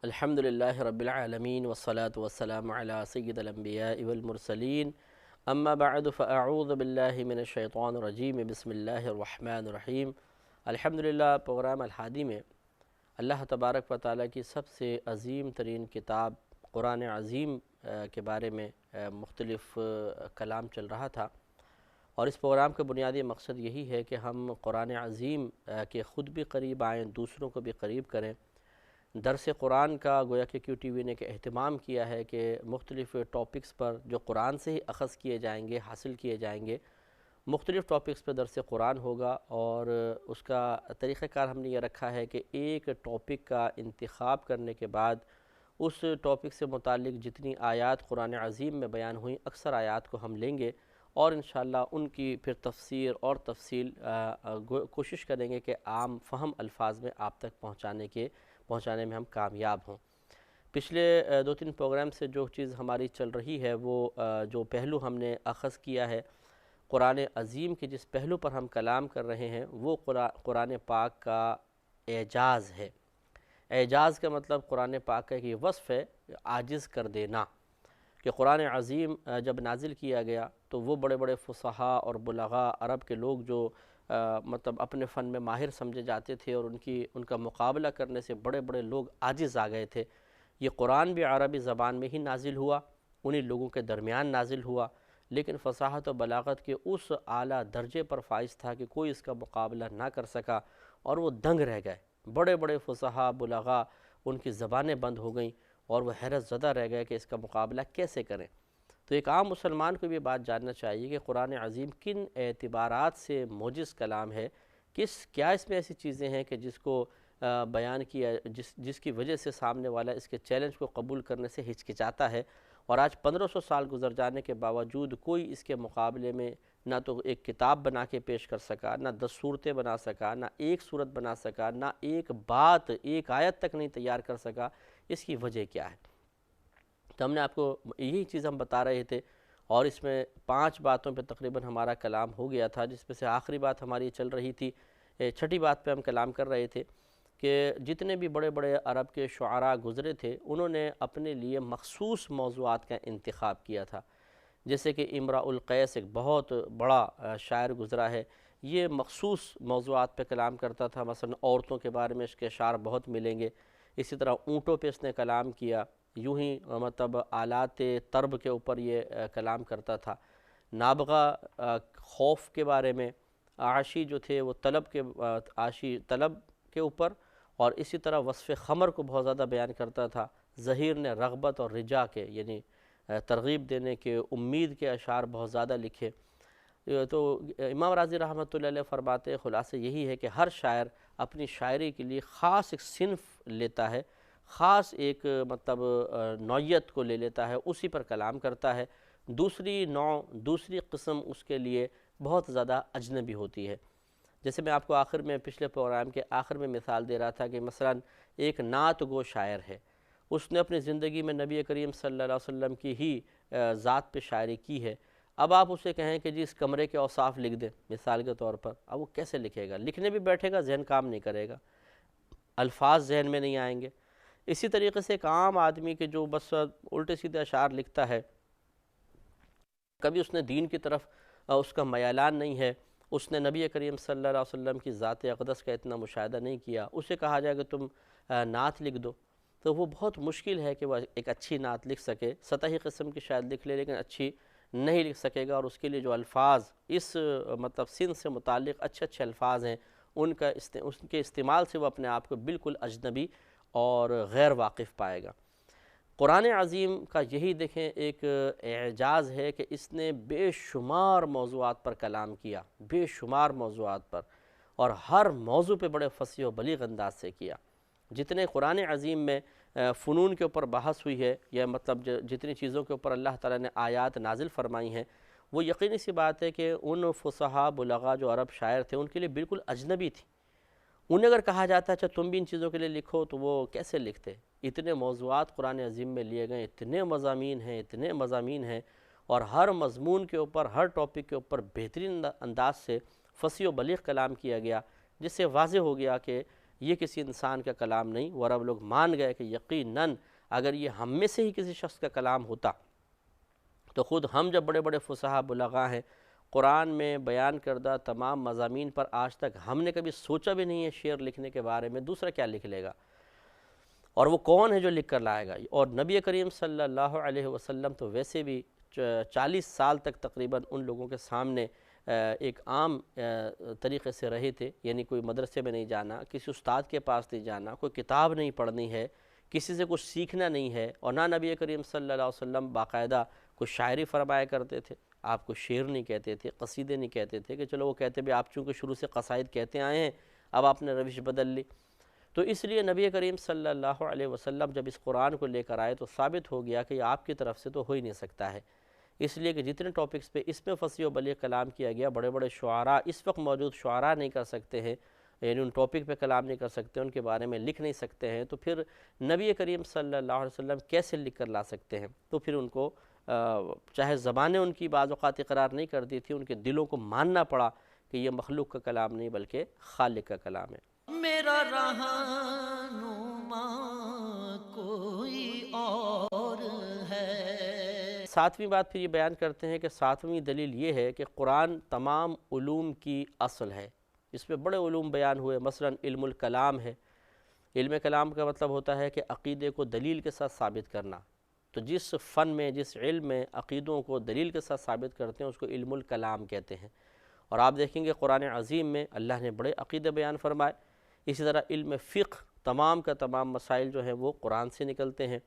الحمدللہ رب العالمین والصلاة والسلام علی سید الانبیاء والمرسلین اما بعد فاعوذ باللہ من الشیطان الرجیم بسم اللہ الرحمن الرحیم۔ الحمدللہ پروگرام الحادی میں اللہ تبارک و تعالیٰ کی سب سے عظیم ترین کتاب قرآن عظیم کے بارے میں مختلف کلام چل رہا تھا، اور اس پروگرام کا بنیادی مقصد یہی ہے کہ ہم قرآن عظیم کے خود بھی قریب آئیں، دوسروں کو بھی قریب کریں۔ درس قرآن کا گویا کہ کیو ٹی وی نے ایک اہتمام کیا ہے کہ مختلف ٹاپکس پر جو قرآن سے ہی اخذ کیے جائیں گے، حاصل کیے جائیں گے، مختلف ٹاپکس پہ درس قرآن ہوگا، اور اس کا طریقہ کار ہم نے یہ رکھا ہے کہ ایک ٹاپک کا انتخاب کرنے کے بعد اس ٹاپک سے متعلق جتنی آیات قرآن عظیم میں بیان ہوئیں، اکثر آیات کو ہم لیں گے اور انشاءاللہ ان کی پھر تفسیر اور تفصیل کوشش کریں گے کہ عام فہم الفاظ میں آپ تک پہنچانے میں ہم کامیاب ہوں۔ پچھلے 2-3 پروگرام سے جو چیز ہماری چل رہی ہے وہ جو پہلو ہم نے اخذ کیا ہے قرآن عظیم کے، جس پہلو پر ہم کلام کر رہے ہیں وہ قرآن پاک کا اعجاز ہے۔ اعجاز کا مطلب قرآن پاک کا ایک یہ وصف ہے، عاجز کر دینا، کہ قرآن عظیم جب نازل کیا گیا تو وہ بڑے بڑے فصحاء اور بلغاء عرب کے لوگ جو مطلب اپنے فن میں ماہر سمجھے جاتے تھے اور ان کا مقابلہ کرنے سے بڑے بڑے لوگ عاجز آ گئے تھے۔ یہ قرآن بھی عربی زبان میں ہی نازل ہوا، انہی لوگوں کے درمیان نازل ہوا، لیکن فصاحت و بلاغت کے اس اعلیٰ درجے پر فائز تھا کہ کوئی اس کا مقابلہ نہ کر سکا، اور وہ دنگ رہ گئے۔ بڑے بڑے فصحاء بلغاء ان کی زبانیں بند ہو گئیں اور وہ حیرت زدہ رہ گئے کہ اس کا مقابلہ کیسے کریں۔ تو ایک عام مسلمان کو بھی بات جاننا چاہیے کہ قرآن عظیم کن اعتبارات سے معجز کلام ہے، کیا اس میں ایسی چیزیں ہیں کہ جس کو بیان کیا جس کی وجہ سے سامنے والا اس کے چیلنج کو قبول کرنے سے ہچکچاتا ہے، اور آج 1500 سال گزر جانے کے باوجود کوئی اس کے مقابلے میں نہ تو ایک کتاب بنا کے پیش کر سکا، نہ 10 صورتیں بنا سکا، نہ ایک صورت بنا سکا، نہ ایک بات، ایک آیت تک نہیں تیار کر سکا۔ اس کی وجہ کیا ہے؟ تو ہم نے آپ کو یہی چیز ہم بتا رہے تھے، اور اس میں 5 باتوں پہ تقریباً ہمارا کلام ہو گیا تھا، جس میں سے آخری بات ہماری چل رہی تھی، 6ٹھی بات پہ ہم کلام کر رہے تھے کہ جتنے بھی بڑے بڑے عرب کے شعراء گزرے تھے انہوں نے اپنے لیے مخصوص موضوعات کا انتخاب کیا تھا۔ جیسے کہ امراء القیس ایک بہت بڑا شاعر گزرا ہے، یہ مخصوص موضوعات پہ کلام کرتا تھا، مثلا عورتوں کے بارے میں اس کے اشعار بہت ملیں گے۔ اسی طرح اونٹوں پہ اس نے کلام کیا، یوں ہی مطلب آلات طرب کے اوپر یہ کلام کرتا تھا۔ نابغہ خوف کے بارے میں، عاشی جو تھے وہ عاشی طلب کے اوپر، اور اسی طرح وصف خمر کو بہت زیادہ بیان کرتا تھا۔ ظہیر نے رغبت اور رجا کے، یعنی ترغیب دینے کے، امید کے اشعار بہت زیادہ لکھے۔ تو امام راضی رحمۃ اللہ علیہ فرماتے ہیں خلاصہ یہی ہے کہ ہر شاعر اپنی شاعری کے لیے خاص ایک صنف لیتا ہے، خاص ایک مطلب نوعیت کو لے لیتا ہے، اسی پر کلام کرتا ہے۔ دوسری قسم اس کے لیے بہت زیادہ اجنبی ہوتی ہے۔ جیسے میں آپ کو پچھلے پروگرام کے آخر میں مثال دے رہا تھا کہ مثلا ایک نعت گو شاعر ہے، اس نے اپنی زندگی میں نبی کریم صلی اللہ علیہ وسلم کی ہی ذات پہ شاعری کی ہے۔ اب آپ اسے کہیں کہ جی اس کمرے کے اوصاف لکھ دیں مثال کے طور پر، اب وہ کیسے لکھے گا؟ لکھنے بھی بیٹھے گا ذہن کام نہیں کرے گا، الفاظ ذہن میں نہیں آئیں گے۔ اسی طریقے سے ایک عام آدمی کے جو بس الٹے سیدھے اشعار لکھتا ہے، کبھی اس نے دین کی طرف اس کا میلان نہیں ہے، اس نے نبی کریم صلی اللہ علیہ وسلم کی ذات اقدس کا اتنا مشاہدہ نہیں کیا، اسے کہا جائے کہ تم نعت لکھ دو، تو وہ بہت مشکل ہے کہ وہ ایک اچھی نعت لکھ سکے۔ سطحی قسم کی شاید لکھ لے لیکن اچھی نہیں لکھ سکے گا، اور اس کے لیے جو الفاظ اس مطلب سن سے متعلق اچھے الفاظ ہیں ان کے استعمال سے وہ اپنے آپ کو بالکل اجنبی اور غیر واقف پائے گا۔ قرآن عظیم کا یہی دیکھیں ایک اعجاز ہے کہ اس نے بے شمار موضوعات پر کلام کیا، بے شمار موضوعات پر، اور ہر موضوع پہ بڑے فصیح و بلیغ انداز سے کیا۔ جتنے قرآن عظیم میں فنون کے اوپر بحث ہوئی ہے، یا مطلب جتنی چیزوں کے اوپر اللہ تعالیٰ نے آیات نازل فرمائی ہیں، وہ یقینی سی بات ہے کہ ان فصحاء بلغاء جو عرب شاعر تھے ان کے لیے بالکل اجنبی تھی۔ انہیں اگر کہا جاتا ہے اچھا تم بھی ان چیزوں کے لیے لکھو تو وہ کیسے لکھتے؟ اتنے موضوعات قرآن عظیم میں لیے گئے، اتنے مضامین ہیں، اور ہر مضمون کے اوپر، ہر ٹاپک کے اوپر بہترین انداز سے فصیح و بلیغ کلام کیا گیا، جس سے واضح ہو گیا کہ یہ کسی انسان کا کلام نہیں۔ اور اب لوگ مان گئے کہ یقیناً اگر یہ ہم میں سے ہی کسی شخص کا کلام ہوتا تو خود ہم جب بڑے بڑے فصحاء بلغاء ہیں، قرآن میں بیان کردہ تمام مضامین پر آج تک ہم نے کبھی سوچا بھی نہیں ہے شعر لکھنے کے بارے میں، دوسرا کیا لکھ لے گا، اور وہ کون ہے جو لکھ کر لائے گا۔ اور نبی کریم صلی اللہ علیہ وسلم تو ویسے بھی 40 سال تک تقریباً ان لوگوں کے سامنے ایک عام طریقے سے رہے تھے، یعنی کوئی مدرسے میں نہیں جانا، کسی استاد کے پاس نہیں جانا، کوئی کتاب نہیں پڑھنی ہے، کسی سے کچھ سیکھنا نہیں ہے، اور نہ نبی کریم صلی اللہ علیہ وسلم باقاعدہ کوئی شاعری فرمایا کرتے تھے۔ آپ کو شعر نہیں کہتے تھے، قصیدے نہیں کہتے تھے کہ چلو وہ کہتے بھی آپ چونکہ شروع سے قصائد کہتے آئے ہیں اب آپ نے روش بدل لی۔ تو اس لیے نبی کریم صلی اللہ علیہ وسلم جب اس قرآن کو لے کر آئے تو ثابت ہو گیا کہ یہ آپ کی طرف سے تو ہو ہی نہیں سکتا ہے، اس لیے کہ جتنے ٹاپکس پہ اس میں فصیح و بلیغ کلام کیا گیا، بڑے بڑے شعراء اس وقت موجود شعراء نہیں کر سکتے ہیں، یعنی ان ٹاپک پہ کلام نہیں کر سکتے، ان کے بارے میں لکھ نہیں سکتے ہیں، تو پھر نبی کریم صلی اللہ علیہ وسلم کیسے لکھ کر لا سکتے ہیں؟ تو پھر ان کو چاہے زبانیں ان کی بعض اوقات اقرار نہیں کرتی تھی، ان کے دلوں کو ماننا پڑا کہ یہ مخلوق کا کلام نہیں بلکہ خالق کا کلام ہے۔ میرا رہنما کوئی اور ہے۔ ساتویں بات پھر یہ بیان کرتے ہیں کہ ساتویں دلیل یہ ہے کہ قرآن تمام علوم کی اصل ہے، اس میں بڑے علوم بیان ہوئے، مثلا علم الکلام ہے۔ علم کلام کا مطلب ہوتا ہے کہ عقیدے کو دلیل کے ساتھ ثابت کرنا، تو جس فن میں جس علم میں عقیدوں کو دلیل کے ساتھ ثابت کرتے ہیں اس کو علم الکلام کہتے ہیں۔ اور آپ دیکھیں گے قرآن عظیم میں اللہ نے بڑے عقیدے بیان فرمائے۔ اسی طرح علم فقہ، تمام کا تمام مسائل جو ہیں وہ قرآن سے نکلتے ہیں۔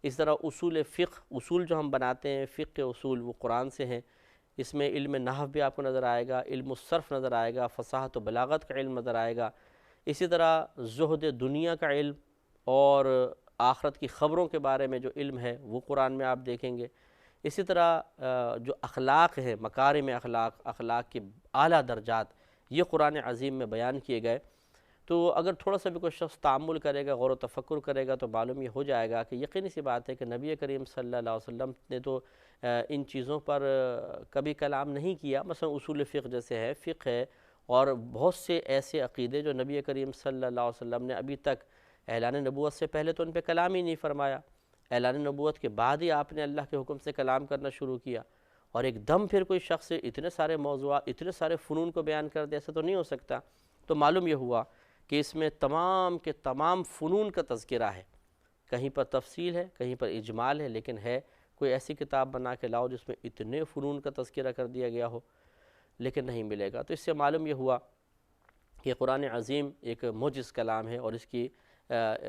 اس طرح اصول فقہ، اصول جو ہم بناتے ہیں فقہ کے اصول، وہ قرآن سے ہیں۔ اس میں علم نحو بھی آپ کو نظر آئے گا، علم الصرف نظر آئے گا، فصاحت و بلاغت کا علم نظر آئے گا۔ اسی طرح زہد دنیا کا علم اور آخرت کی خبروں کے بارے میں جو علم ہے وہ قرآن میں آپ دیکھیں گے۔ اسی طرح جو اخلاق ہیں، مکارم اخلاق، اخلاق کے اعلیٰ درجات، یہ قرآن عظیم میں بیان کیے گئے۔ تو اگر تھوڑا سا بھی کوئی شخص تأمل کرے گا، غور و تفکر کرے گا، تو معلوم یہ ہو جائے گا کہ یقینی سی بات ہے کہ نبی کریم صلی اللہ علیہ وسلم نے تو ان چیزوں پر کبھی کلام نہیں کیا، مثلا اصول فقہ جیسے ہے، فقہ ہے، اور بہت سے ایسے عقیدے جو نبی کریم صلی اللہ علیہ وسلم نے ابھی تک اعلان نبوت سے پہلے تو ان پہ کلام ہی نہیں فرمایا، اعلان نبوت کے بعد ہی آپ نے اللہ کے حکم سے کلام کرنا شروع کیا، اور ایک دم پھر کوئی شخص اتنے سارے موضوعات، اتنے سارے فنون کو بیان کر دے، ایسا تو نہیں ہو سکتا۔ تو معلوم یہ ہوا کہ اس میں تمام کے تمام فنون کا تذکرہ ہے، کہیں پر تفصیل ہے، کہیں پر اجمال ہے، لیکن ہے کوئی ایسی کتاب بنا کے لاؤ جس میں اتنے فنون کا تذکرہ کر دیا گیا ہو، لیکن نہیں ملے گا۔ تو اس سے معلوم یہ ہوا کہ قرآن عظیم ایک معجز کلام ہے، اور اس کی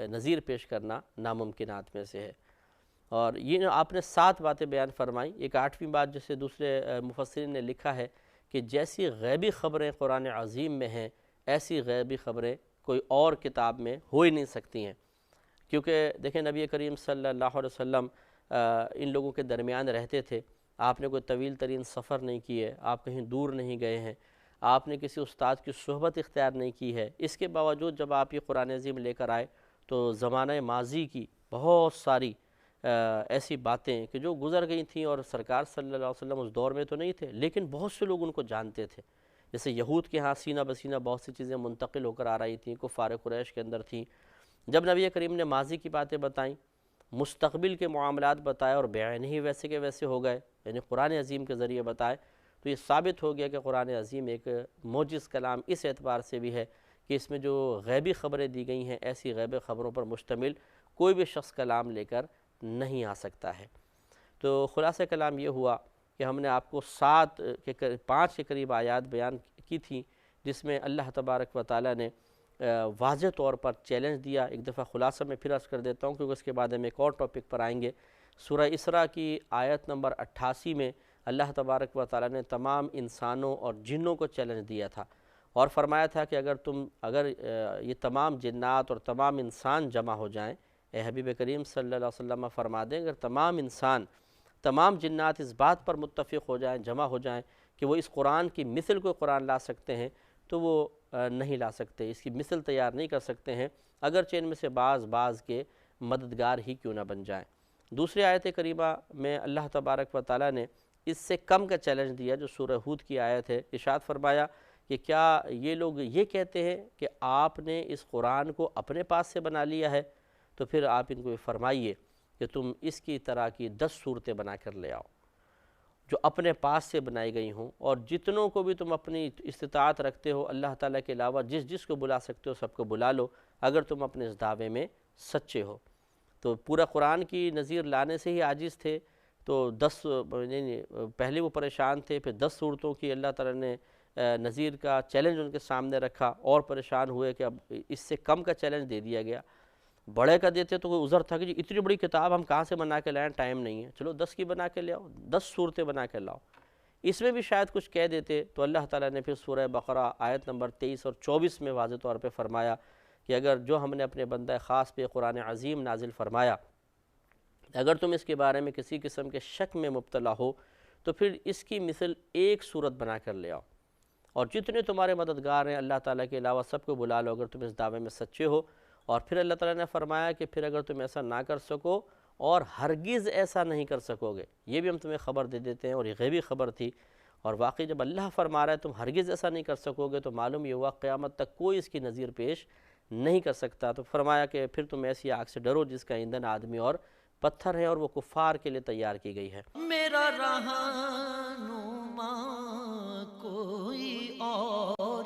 نظیر پیش کرنا ناممکنات میں سے ہے۔ اور یہ آپ نے 7 باتیں بیان فرمائیں۔ ایک 8ویں بات جسے دوسرے مفسرین نے لکھا ہے کہ جیسی غیبی خبریں قرآن عظیم میں ہیں، ایسی غیبی خبریں کوئی اور کتاب میں ہو ہی نہیں سکتی ہیں، کیونکہ دیکھیں نبی کریم صلی اللہ علیہ وسلم ان لوگوں کے درمیان رہتے تھے، آپ نے کوئی طویل ترین سفر نہیں کیے، آپ کہیں دور نہیں گئے ہیں، آپ نے کسی استاد کی صحبت اختیار نہیں کی ہے، اس کے باوجود جب آپ یہ قرآن عظیم لے کر آئے تو زمانہ ماضی کی بہت ساری ایسی باتیں کہ جو گزر گئی تھیں، اور سرکار صلی اللہ علیہ وسلم اس دور میں تو نہیں تھے لیکن بہت سے لوگ ان کو جانتے تھے، جیسے یہود کے ہاں سینہ بسینہ بہت سی چیزیں منتقل ہو کر آ رہی تھیں، کفار قریش کے اندر تھیں۔ جب نبی کریم نے ماضی کی باتیں بتائیں، مستقبل کے معاملات بتائے، اور بعین ہی ویسے کے ویسے ہو گئے، یعنی قرآن عظیم کے ذریعے بتائے، تو یہ ثابت ہو گیا کہ قرآن عظیم ایک معجز کلام اس اعتبار سے بھی ہے کہ اس میں جو غیبی خبریں دی گئی ہیں، ایسی غیبی خبروں پر مشتمل کوئی بھی شخص کلام لے کر نہیں آ سکتا ہے۔ تو خلاصہ کلام یہ ہوا کہ ہم نے آپ کو 5 کے قریب آیات بیان کی تھیں، جس میں اللہ تبارک و تعالیٰ نے واضح طور پر چیلنج دیا۔ ایک دفعہ خلاصہ میں پھر عرض کر دیتا ہوں کیونکہ اس کے بعد ہم ایک اور ٹاپک پر آئیں گے۔ سورہ اسراء کی آیت نمبر 88 میں اللہ تبارک و تعالیٰ نے تمام انسانوں اور جنوں کو چیلنج دیا تھا، اور فرمایا تھا کہ اگر یہ تمام جنات اور تمام انسان جمع ہو جائیں، اے حبیب کریم صلی اللہ علیہ وسلم فرما دیں، اگر تمام انسان، تمام جنات اس بات پر متفق ہو جائیں، جمع ہو جائیں کہ وہ اس قرآن کی مثل کو قرآن لا سکتے ہیں، تو وہ نہیں لا سکتے، اس کی مثل تیار نہیں کر سکتے ہیں، اگرچہ ان میں سے بعض کے مددگار ہی کیوں نہ بن جائیں۔ دوسری آیت کریمہ میں اللہ تبارک و تعالیٰ نے اس سے کم کا چیلنج دیا، جو سورہ ہود کی آیت ہے، ارشاد فرمایا کہ کیا یہ لوگ یہ کہتے ہیں کہ آپ نے اس قرآن کو اپنے پاس سے بنا لیا ہے؟ تو پھر آپ ان کو فرمائیے کہ تم اس کی طرح کی 10 صورتیں بنا کر لے آؤ جو اپنے پاس سے بنائی گئی ہوں، اور جتنوں کو بھی تم اپنی استطاعت رکھتے ہو اللہ تعالیٰ کے علاوہ جس کو بلا سکتے ہو سب کو بلا لو، اگر تم اپنے اس دعوے میں سچے ہو۔ تو پورا قرآن کی نظیر لانے سے ہی عاجز تھے، تو 10 پہلے وہ پریشان تھے، پھر 10 صورتوں کی اللہ تعالیٰ نے نظیر کا چیلنج ان کے سامنے رکھا، اور پریشان ہوئے کہ اب اس سے کم کا چیلنج دے دیا گیا۔ بڑے کا دیتے تو کوئی عذر تھا کہ جی اتنی بڑی کتاب ہم کہاں سے بنا کے لائیں، ٹائم نہیں ہے، چلو 10 کی بنا کے لے آؤ، 10 صورتیں بنا کے لاؤ۔ اس میں بھی شاید کچھ کہہ دیتے تو اللہ تعالیٰ نے پھر سورہ بقرہ آیت نمبر 23 اور 24 میں واضح طور پہ فرمایا کہ اگر جو ہم نے اپنے بندہ خاص پہ قرآن عظیم نازل فرمایا، اگر تم اس کے بارے میں کسی قسم کے شک میں مبتلا ہو تو پھر اس کی مثل ایک صورت بنا کر لے آؤ، اور جتنے تمہارے مددگار ہیں اللہ تعالیٰ کے علاوہ سب کو بلا لو اگر تم اس دعوے میں سچے ہو۔ اور پھر اللہ تعالیٰ نے فرمایا کہ پھر اگر تم ایسا نہ کر سکو اور ہرگز ایسا نہیں کر سکو گے، یہ بھی ہم تمہیں خبر دے دیتے ہیں، اور یہ غیبی خبر تھی، اور واقعی جب اللہ فرما رہا ہے تم ہرگز ایسا نہیں کر سکو گے تو معلوم یہ ہوا قیامت تک کوئی اس کی نظیر پیش نہیں کر سکتا۔ تو فرمایا کہ پھر تم ایسی آگ سے ڈرو جس کا ایندھن آدمی اور پتھر ہے، اور وہ کفار کے لیے تیار کی گئی ہے۔ میرا رہنما کوئی اور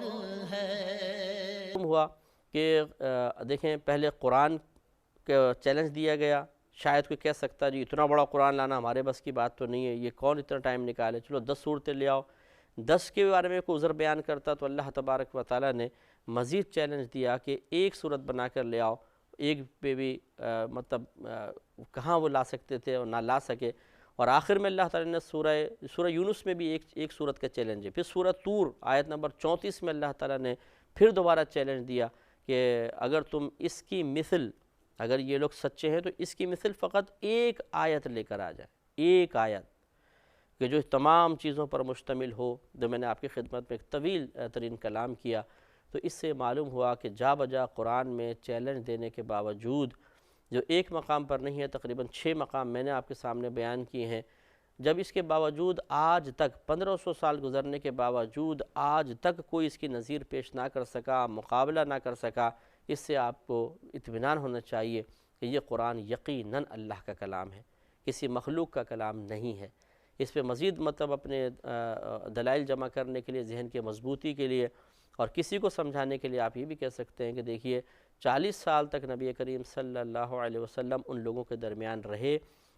ہے۔ ہوا کہ دیکھیں پہلے قرآن کا چیلنج دیا گیا، شاید کوئی کہہ سکتا جی اتنا بڑا قرآن لانا ہمارے بس کی بات تو نہیں ہے، یہ کون اتنا ٹائم نکالے، چلو 10 صورتیں لے آؤ۔ 10 کے بارے میں کوئی عذر بیان کرتا تو اللہ تبارک و تعالیٰ نے مزید چیلنج دیا کہ ایک صورت بنا کر لے آؤ۔ ایک پہ بھی مطلب کہاں وہ لا سکتے تھے اور نہ لا سکے، اور آخر میں اللہ تعالیٰ نے سورہ یونس میں بھی ایک صورت کا چیلنج ہے۔ پھر سورہ طور آیت نمبر 34 میں اللہ تعالیٰ نے پھر دوبارہ چیلنج دیا کہ اگر تم اس کی مثل، اگر یہ لوگ سچے ہیں تو اس کی مثل فقط ایک آیت لے کر آ جائے، ایک آیت کہ جو تمام چیزوں پر مشتمل ہو، جو میں نے آپ کی خدمت میں ایک طویل ترین کلام کیا۔ تو اس سے معلوم ہوا کہ جا بجا قرآن میں چیلنج دینے کے باوجود، جو ایک مقام پر نہیں ہے تقریباً 6 مقام میں نے آپ کے سامنے بیان کیے ہیں، جب اس کے باوجود آج تک 1500 سال گزرنے کے باوجود آج تک کوئی اس کی نظیر پیش نہ کر سکا، مقابلہ نہ کر سکا، اس سے آپ کو اطمینان ہونا چاہیے کہ یہ قرآن یقیناً اللہ کا کلام ہے، کسی مخلوق کا کلام نہیں ہے۔ اس پہ مزید مطلب اپنے دلائل جمع کرنے کے لیے، ذہن کے مضبوطی کے لیے اور کسی کو سمجھانے کے لیے آپ یہ بھی کہہ سکتے ہیں کہ دیکھیے 40 سال تک نبی کریم صلی اللہ علیہ وسلم ان لوگوں کے درمیان رہے،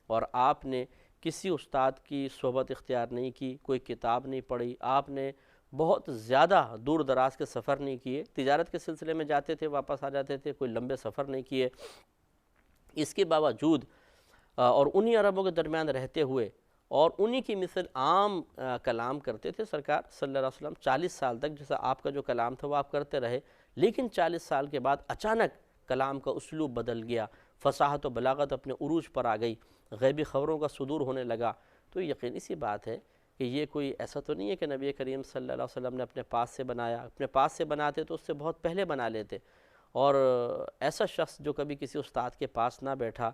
اور آپ نے کسی استاد کی صحبت اختیار نہیں کی، کوئی کتاب نہیں پڑھی، آپ نے بہت زیادہ دور دراز کے سفر نہیں کیے، تجارت کے سلسلے میں جاتے تھے واپس آ جاتے تھے، کوئی لمبے سفر نہیں کیے۔ اس کے باوجود اور انہی عربوں کے درمیان رہتے ہوئے اور انہی کی مثل عام کلام کرتے تھے سرکار صلی اللہ علیہ وسلم 40 سال تک، جیسا آپ کا جو کلام تھا وہ آپ کرتے رہے، لیکن 40 سال کے بعد اچانک کلام کا اسلوب بدل گیا، فصاحت و بلاغت اپنے عروج پر آ گئی، غیبی خبروں کا صدور ہونے لگا۔ تو یقینی سی بات ہے کہ یہ کوئی ایسا تو نہیں ہے کہ نبی کریم صلی اللہ علیہ وسلم نے اپنے پاس سے بنایا، اپنے پاس سے بناتے تو اس سے بہت پہلے بنا لیتے، اور ایسا شخص جو کبھی کسی استاد کے پاس نہ بیٹھا،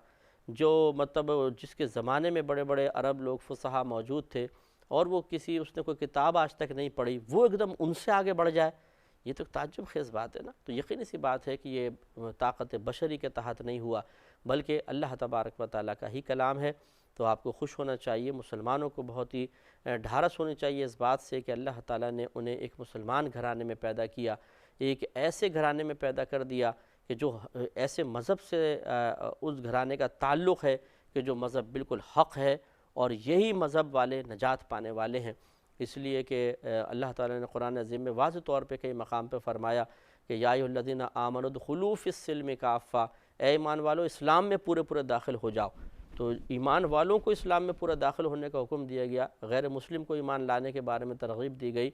جو مطلب جس کے زمانے میں بڑے بڑے عرب لوگ فصحا موجود تھے اور وہ اس نے کوئی کتاب آج تک نہیں پڑھی، وہ ایک دم ان سے آگے بڑھ جائے، یہ تو تعجب خیز بات ہے نا۔ تو یقینی سی بات ہے کہ یہ طاقت بشری کے تحت نہیں ہوا، بلکہ اللہ تبارک و تعالیٰ کا ہی کلام ہے۔ تو آپ کو خوش ہونا چاہیے، مسلمانوں کو بہت ہی ڈھارس ہونی چاہیے اس بات سے کہ اللہ تعالیٰ نے انہیں ایک مسلمان گھرانے میں پیدا کیا، ایک ایسے گھرانے میں پیدا کر دیا کہ جو ایسے مذہب سے اس گھرانے کا تعلق ہے کہ جو مذہب بالکل حق ہے، اور یہی مذہب والے نجات پانے والے ہیں۔ اس لیے کہ اللہ تعالیٰ نے قرآن عظیم میں واضح طور پہ کئی مقام پہ فرمایا کہ یا ایھا الذین آمنوا ادخلوا فی السلم کافہ، اے ایمان والو اسلام میں پورے داخل ہو جاؤ۔ تو ایمان والوں کو اسلام میں پورا داخل ہونے کا حکم دیا گیا، غیر مسلم کو ایمان لانے کے بارے میں ترغیب دی گئی،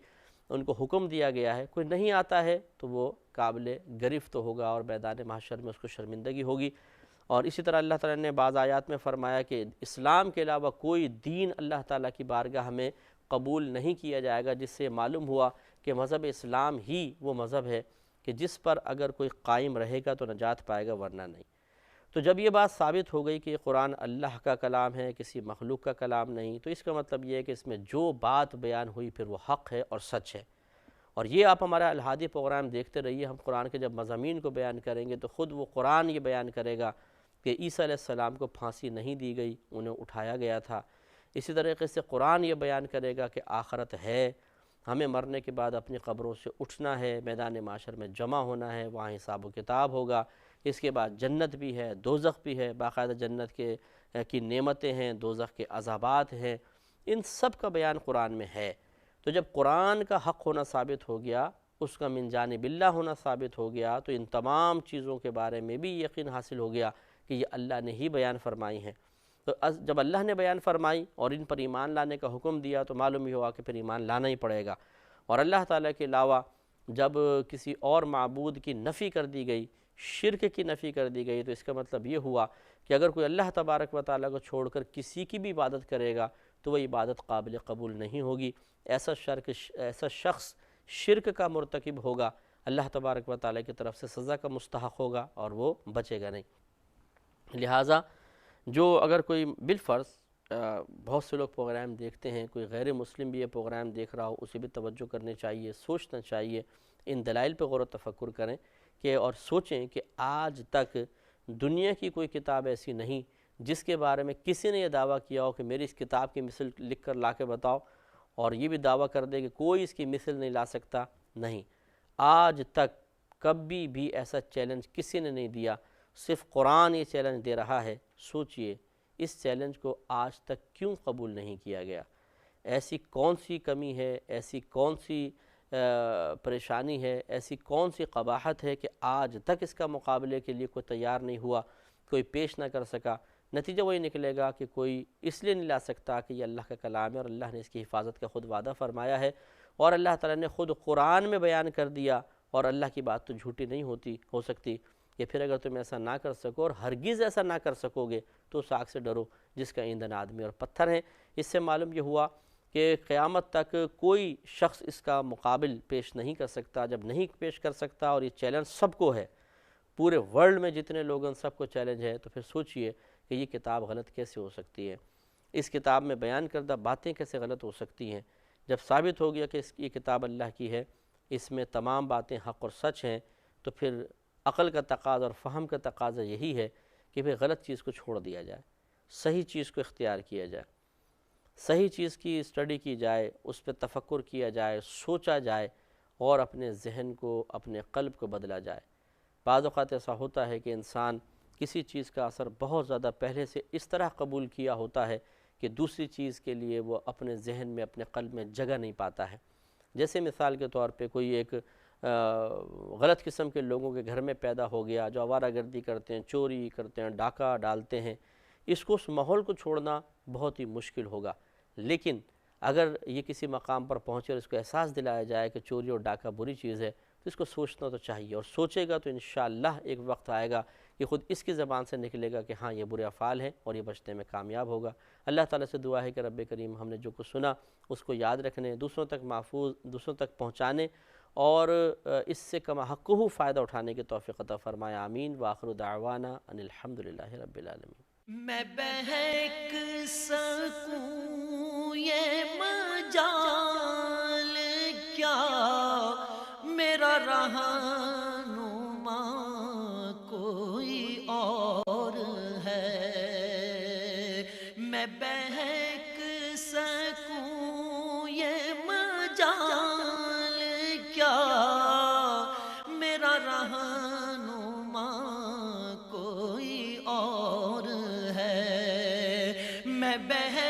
ان کو حکم دیا گیا ہے، کوئی نہیں آتا ہے تو وہ قابل گرفت ہوگا اور میدان محشر میں اس کو شرمندگی ہوگی۔ اور اسی طرح اللہ تعالیٰ نے بعض آیات میں فرمایا کہ اسلام کے علاوہ کوئی دین اللہ تعالیٰ کی بارگاہ میں قبول نہیں کیا جائے گا، جس سے معلوم ہوا کہ مذہب اسلام ہی وہ مذہب ہے کہ جس پر اگر کوئی قائم رہے گا تو نجات پائے گا، ورنہ نہیں۔ تو جب یہ بات ثابت ہو گئی کہ یہ قرآن اللہ کا کلام ہے، کسی مخلوق کا کلام نہیں، تو اس کا مطلب یہ ہے کہ اس میں جو بات بیان ہوئی پھر وہ حق ہے اور سچ ہے، اور یہ آپ ہمارا الہادی پروگرام دیکھتے رہیے، ہم قرآن کے جب مضامین کو بیان کریں گے تو خود وہ قرآن یہ بیان کرے گا کہ عیسیٰ علیہ السلام کو پھانسی نہیں دی گئی، انہیں اٹھایا گیا تھا۔ اسی طریقے سے قرآن یہ بیان کرے گا کہ آخرت ہے، ہمیں مرنے کے بعد اپنی قبروں سے اٹھنا ہے، میدان معاشر میں جمع ہونا ہے، وہاں حساب و کتاب ہوگا۔ اس کے بعد جنت بھی ہے، دوزخ بھی ہے، باقاعدہ جنت کی نعمتیں ہیں، دوزخ کے عذابات ہیں، ان سب کا بیان قرآن میں ہے۔ تو جب قرآن کا حق ہونا ثابت ہو گیا، اس کا من جانب اللہ ہونا ثابت ہو گیا، تو ان تمام چیزوں کے بارے میں بھی یقین حاصل ہو گیا کہ یہ اللہ نے ہی بیان فرمائی ہیں۔ تو جب اللہ نے بیان فرمائی اور ان پر ایمان لانے کا حکم دیا تو معلوم ہی ہوا کہ پھر ایمان لانا ہی پڑے گا۔ اور اللہ تعالیٰ کے علاوہ جب کسی اور معبود کی نفی کر دی گئی، شرک کی نفی کر دی گئی، تو اس کا مطلب یہ ہوا کہ اگر کوئی اللہ تبارک و تعالیٰ کو چھوڑ کر کسی کی بھی عبادت کرے گا تو وہ عبادت قابل قبول نہیں ہوگی۔ ایسا شخص شرک کا مرتکب ہوگا، اللہ تبارک و تعالیٰ کی طرف سے سزا کا مستحق ہوگا اور وہ بچے گا نہیں۔ لہٰذا جو اگر کوئی بالفرض بہت سے لوگ پروگرام دیکھتے ہیں، کوئی غیر مسلم بھی یہ پروگرام دیکھ رہا ہو، اسے بھی توجہ کرنی چاہیے، سوچنا چاہیے، ان دلائل پہ غور و تفکر کریں کہ اور سوچیں کہ آج تک دنیا کی کوئی کتاب ایسی نہیں جس کے بارے میں کسی نے یہ دعویٰ کیا ہو کہ میری اس کتاب کی مثل لکھ کر لا کے بتاؤ، اور یہ بھی دعویٰ کر دے کہ کوئی اس کی مثل نہیں لا سکتا۔ نہیں، آج تک کبھی بھی ایسا چیلنج کسی نے نہیں دیا، صرف قرآن یہ چیلنج دے رہا ہے۔ سوچئے اس چیلنج کو آج تک کیوں قبول نہیں کیا گیا؟ ایسی کون سی کمی ہے، ایسی کون سی پریشانی ہے، ایسی کون سی قباحت ہے کہ آج تک اس کا مقابلے کے لیے کوئی تیار نہیں ہوا، کوئی پیش نہ کر سکا؟ نتیجہ وہی نکلے گا کہ کوئی اس لیے نہیں لا سکتا کہ یہ اللہ کا کلام ہے اور اللہ نے اس کی حفاظت کا خود وعدہ فرمایا ہے، اور اللہ تعالیٰ نے خود قرآن میں بیان کر دیا، اور اللہ کی بات تو جھوٹی نہیں ہو سکتی۔ کہ پھر اگر تم ایسا نہ کر سکو اور ہرگز ایسا نہ کر سکو گے تو اس آگ سے ڈرو جس کا ایندھن آدمی اور پتھر ہیں۔ اس سے معلوم یہ ہوا کہ قیامت تک کوئی شخص اس کا مقابل پیش نہیں کر سکتا۔ جب نہیں پیش کر سکتا اور یہ چیلنج سب کو ہے، پورے ورلڈ میں جتنے لوگوں سب کو چیلنج ہے، تو پھر سوچئے کہ یہ کتاب غلط کیسے ہو سکتی ہے، اس کتاب میں بیان کردہ باتیں کیسے غلط ہو سکتی ہیں۔ جب ثابت ہو گیا کہ یہ کتاب اللہ کی ہے، اس میں تمام باتیں حق اور سچ ہیں، تو پھر عقل کا تقاضا اور فہم کا تقاضا یہی ہے کہ پھر غلط چیز کو چھوڑ دیا جائے، صحیح چیز کو اختیار کیا جائے، صحیح چیز کی اسٹڈی کی جائے، اس پہ تفکر کیا جائے، سوچا جائے، اور اپنے ذہن کو، اپنے قلب کو بدلا جائے۔ بعض اوقات ایسا ہوتا ہے کہ انسان کسی چیز کا اثر بہت زیادہ پہلے سے اس طرح قبول کیا ہوتا ہے کہ دوسری چیز کے لیے وہ اپنے ذہن میں، اپنے قلب میں جگہ نہیں پاتا ہے۔ جیسے مثال کے طور پہ کوئی ایک غلط قسم کے لوگوں کے گھر میں پیدا ہو گیا جو آوارہ گردی کرتے ہیں، چوری کرتے ہیں، ڈاکہ ڈالتے ہیں، اس ماحول کو چھوڑنا بہت ہی مشکل ہوگا۔ لیکن اگر یہ کسی مقام پر پہنچے اور اس کو احساس دلایا جائے کہ چوری اور ڈاکہ بری چیز ہے، تو اس کو سوچنا تو چاہیے، اور سوچے گا تو انشاءاللہ ایک وقت آئے گا کہ خود اس کی زبان سے نکلے گا کہ ہاں یہ برے افعال ہیں، اور یہ بچنے میں کامیاب ہوگا۔ اللہ تعالیٰ سے دعا ہے کہ رب کریم ہم نے جو کچھ سنا اس کو یاد رکھنے، دوسروں تک پہنچانے، اور اس سے کما حقہ فائدہ اٹھانے کی توفیق عطا فرمائے۔ آمین۔ وآخر دعوانا ان الحمدللہ رب العالمین۔ میں بہک سکوں یہ مجال کیا، میرا رہنما کوئی اور ہے۔ میں بہک سکوں یہ مجال کیا، میرا رہنما کوئی اور ہے۔ میں بہک